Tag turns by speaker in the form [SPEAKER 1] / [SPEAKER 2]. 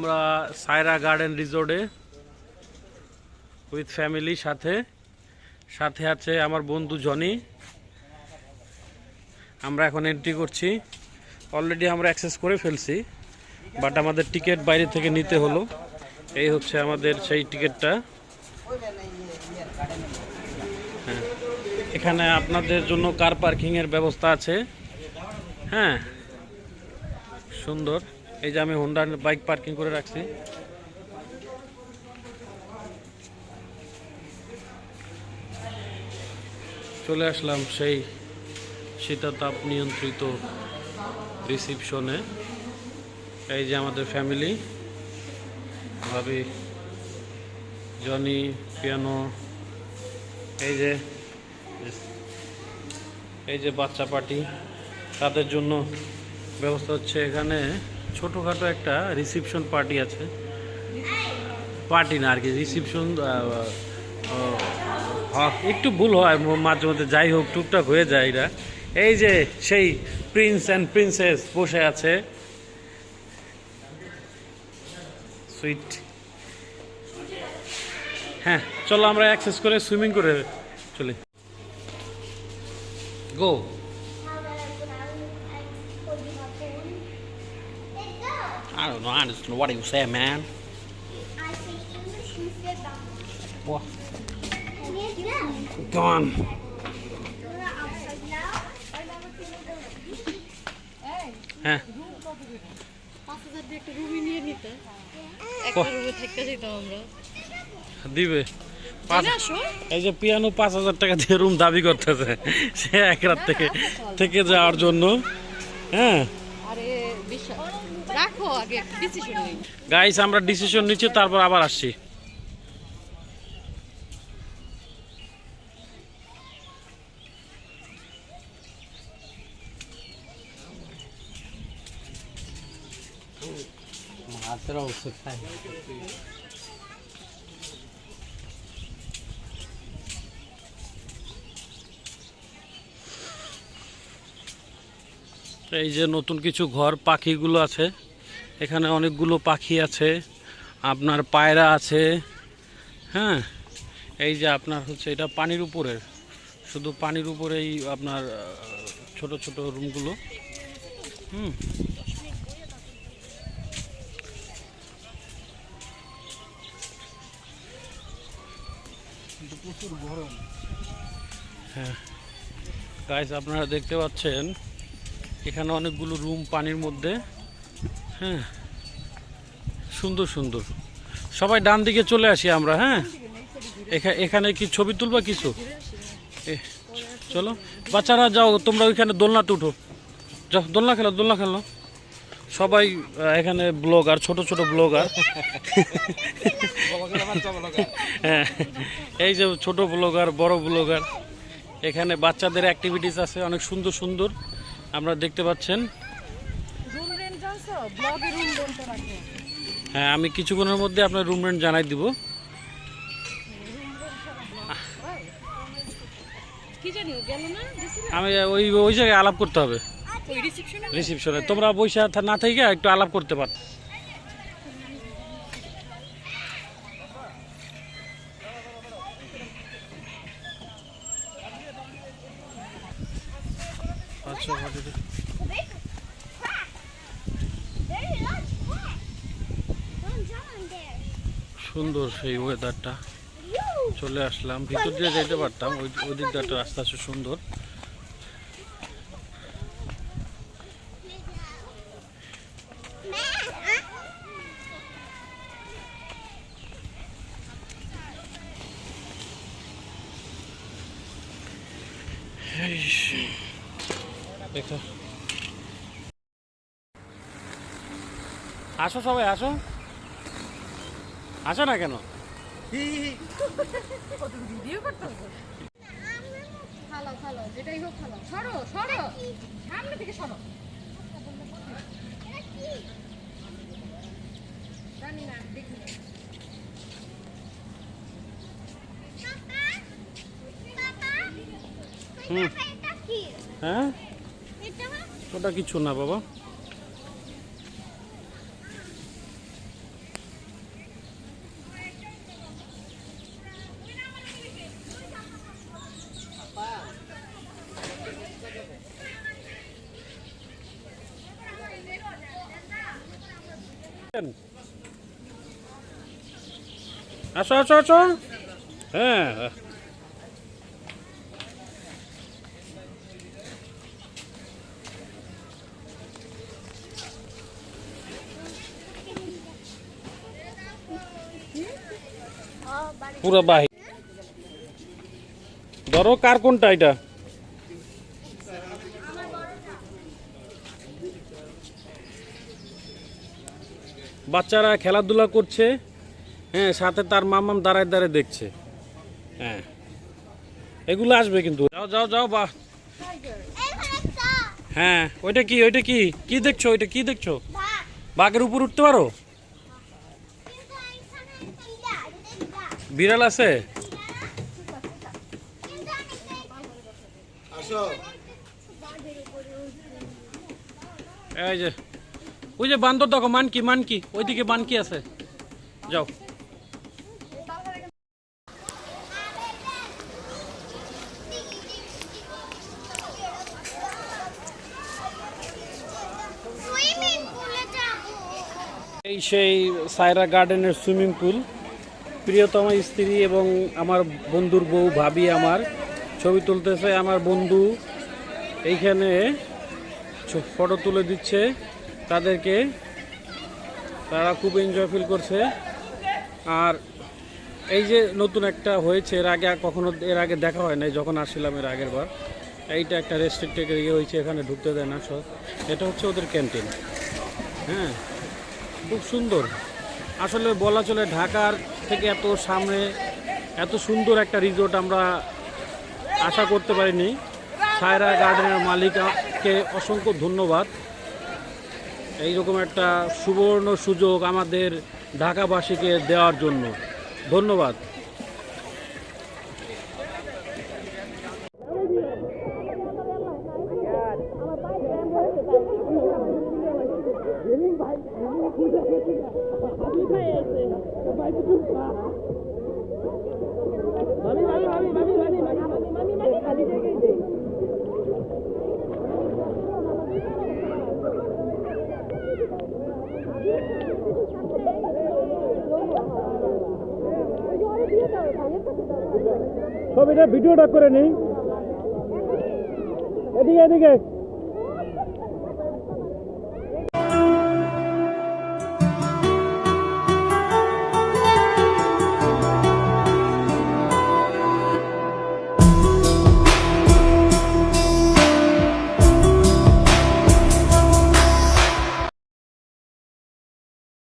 [SPEAKER 1] আমরা সায়রা গার্ডেন রিসোর্টে with family, সাথে সাথে আছে আমার বন্ধু জনি। আমরা এখন এন্ট্রি করছি। অলরেডি আমরা অ্যাক্সেস করে ফেলছি, বাট আমাদের টিকিট বাইরে থেকে নিতে হলো। এই হচ্ছে আমাদের সেই টিকিটটা। হ্যাঁ, এখানে আপনাদের জন্য কার পার্কিংয়ের ব্যবস্থা আছে। হ্যাঁ, সুন্দর। এই যে আমি হোন্ডা বাইক পার্কিং করে রাখছি। চলে আসলাম সেই শীতাতাপ নিয়ন্ত্রিত রিসিপশনে। এই যে আমাদের ফ্যামিলি, ভাবি, জনি, পিয়ানো, এই যে বাচ্চা পার্টি, তাদের জন্য ব্যবস্থা হচ্ছে। এখানে ছোটোখাটো একটা রিসিপশন পার্টি আছে, পার্টি না আর কি, রিসিপশন। একটু ভুল হয় মাঝে মধ্যে, যাই হোক টুকটাক হয়ে যায় এরা। এই যে সেই প্রিন্স অ্যান্ড প্রিন্সেস বসে আছে, সুইট। হ্যাঁ, চলো আমরা অ্যাক্সেস করে সুইমিং করে চলি। গো। I don't know. I just know what you say, man.
[SPEAKER 2] I say English, you say that.
[SPEAKER 1] What?
[SPEAKER 2] Yeah.
[SPEAKER 1] Come on.
[SPEAKER 2] We're outside now.
[SPEAKER 1] হ্যাঁ, দিবে। এই যে পিয়ানো 5,000 টাকা দিয়ে রুম দাবি করতেছে সে এক রাত থেকে যাওয়ার জন্য। হ্যাঁ গাইস, আমরা ডিসিশন নিচ্ছি, তারপর আবার আসছি। এই যে নতুন কিছু ঘর, পাখিগুলো আছে এখানে, অনেকগুলো পাখি আছে, আপনার পায়রা আছে। হ্যাঁ, এই যে আপনার হচ্ছে এটা পানির উপরের, শুধু পানির উপরেই আপনার ছোট ছোট রুমগুলো। প্রচুর গরম। হ্যাঁ গাইস, আপনারা দেখতে পাচ্ছেন এখানে অনেকগুলো রুম পানির মধ্যে। হ্যাঁ, সুন্দর সুন্দর। সবাই ডান দিকে চলে আসি আমরা। হ্যাঁ, এখানে কি ছবি তুলবা কিছু? চলো বাচ্চারা, যাও তোমরা ওইখানে দোলনাতে উঠো, যাও দোলনা খেলো। সবাই এখানে ব্লগার, ছোট ছোট ব্লগার। হ্যাঁ, এই যে ছোট ব্লগার, বড় ব্লগার। এখানে বাচ্চাদের অ্যাক্টিভিটিস আছে অনেক সুন্দর সুন্দর, আপনারা দেখতে পাচ্ছেন। হ্যাঁ, আমি কিছুক্ষণের মধ্যে আপনার রুম রেন্ট জানাই দিব। আমি ওই জায়গায় আলাপ করতে হবে, রিসিপশনে। তোমরা বৈশা না থেকে একটু আলাপ করতে পার। আচ্ছা, সুন্দর সেই ওয়েদারটা। চলে আসলাম, ভিতর দিয়ে যেতে পারতাম, ওই দিকটা একটা রাস্তা আছে সুন্দর। আসো সবাই, আসো না কেন?
[SPEAKER 3] যেটাই হোক খালো, সরো সামনে থেকে সরো। জানি না, দেখি।
[SPEAKER 1] হ্যাঁ, ওটা কিছু না বাবা। আসো আসো আসো। হ্যাঁ পুরো বাহি ধরো কার কোনটা এটা? বাচ্চারা খেলাধুলা করছে, হ্যাঁ, সাথে তার মামাম দাঁড়ায় দাঁড়ায় দেখছে। হ্যাঁ, এগুলো আসবে কিন্তু। যাও যাও যাও বা। হ্যাঁ, ওইটা কি? ওইটা কি? কি দেখছো? ওইটা কি দেখছো? বাঘের উপর উঠতে পারো? বিড়াল আছে? এই যে ওই যে বান্দর দেখো, মানকি মানকি, ওইদিকে মানকি আছে, যাও।
[SPEAKER 2] সুইমিং পুলে যাবো।
[SPEAKER 1] এই সেই সায়রা গার্ডেনের সুইমিং পুল। প্রিয়তম স্ত্রী এবং আমার বন্ধুর বউ ভাবি আমার ছবি তুলতেছে। আমার বন্ধু এইখানে ফটো তুলে দিচ্ছে তাদেরকে, তারা খুব এনজয় ফিল করছে। আর এই যে নতুন একটা হয়েছে, এর আগে কখনো এর আগে দেখা হয় নাই যখন আসছিলাম এর আগের বার। এইটা একটা রেস্ট্রিক্টেড এরিয়া হয়েছে, এখানে ঢুকতে দেয় না সব। এটা হচ্ছে ওদের ক্যান্টিন। হ্যাঁ, খুব সুন্দর। আসলে বলা চলে ঢাকার থেকে এত সামনে এত সুন্দর একটা রিসোর্ট আমরা আশা করতে পারিনি। সায়রা গার্ডেনের মালিককে অসংখ্য ধন্যবাদ। এইরকম একটা সুবর্ণ সুযোগ আমাদের ঢাকাবাসীকে দেওয়ার জন্য ধন্যবাদ। ছবিটা ভিডিওটা করে নেই, এদিকে এদিকে।